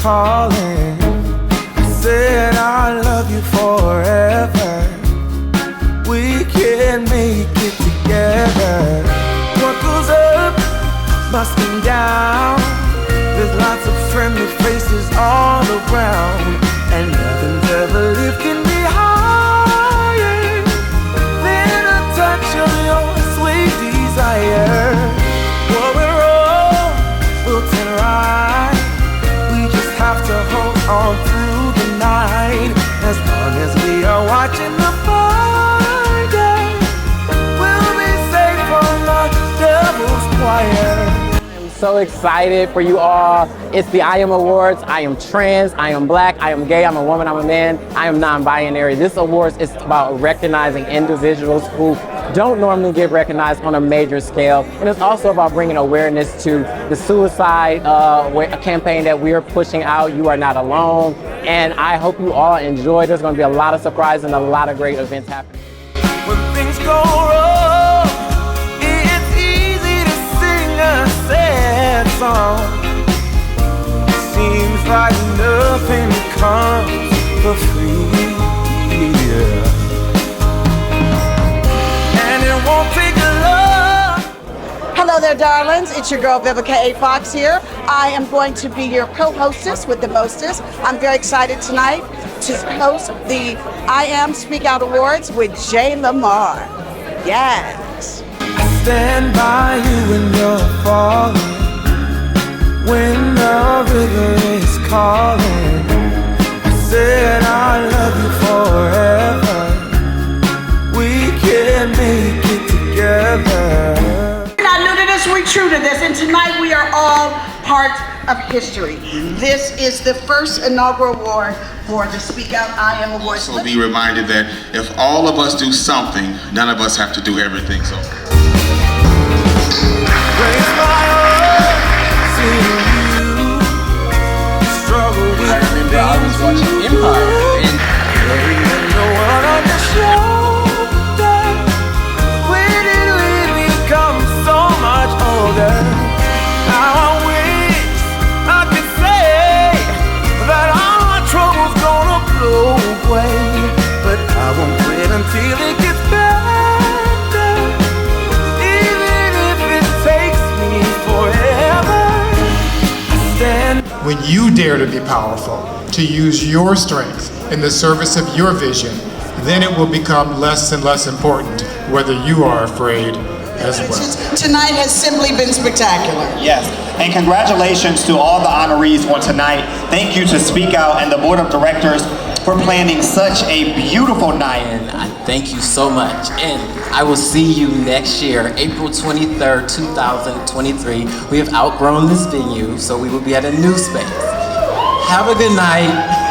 calling. I said I love you forever. We can make it together. What goes up must come down. There's lots of friendly faces all around, and nothing's ever lifting me higher than a touch of your sweet desire. Well, we're all built in right. We just have to hold on through the night. As long as we are watching the fire, we'll be safe from the devil's choir. So excited for you all. It's the I Am Awards. I am trans, I am black, I am gay, I'm a woman, I'm a man, I am non-binary. This awards is about recognizing individuals who don't normally get recognized on a major scale. And it's also about bringing awareness to the suicide campaign that we are pushing out. You are not alone. And I hope you all enjoy. There's going to be a lot of surprises and a lot of great events happening. When things go wrong, it's easy to sing a sad song. Seems like nothing comes for free, and it won't take a lot. Hello there, darlings. It's your girl Vivica Fox here. I am going to be your co-hostess with the mostest. I'm very excited tonight to host the I Am SpeakOut Awards with J'Lamar. Yes. I stand by you when you're falling, when the river is calling. I said I love you forever. We can make it together. I knew to this, we true to this, and tonight we are all part of history. This is the first inaugural award for the SpeakOut I Am Awards. So be reminded that if all of us do something, none of us have to do everything. So. Raise my heart, seeing you struggle with I remember I was watching Empire and no one on the shoulder. When did we become so much older? Now I wish I could say that all my troubles gonna blow away, but I won't quit until it gets better, even if it takes me forever. I stand. When you dare to be powerful, to use your strength in the service of your vision, then it will become less and less important whether you are afraid as well. Tonight has simply been spectacular. Yes, and congratulations to all the honorees on tonight. Thank you to SpeakOut and the board of directors for planning such a beautiful night. And I thank you so much. And I will see you next year, April 23rd, 2023. We have outgrown this venue, so we will be at a new space. Have a good night.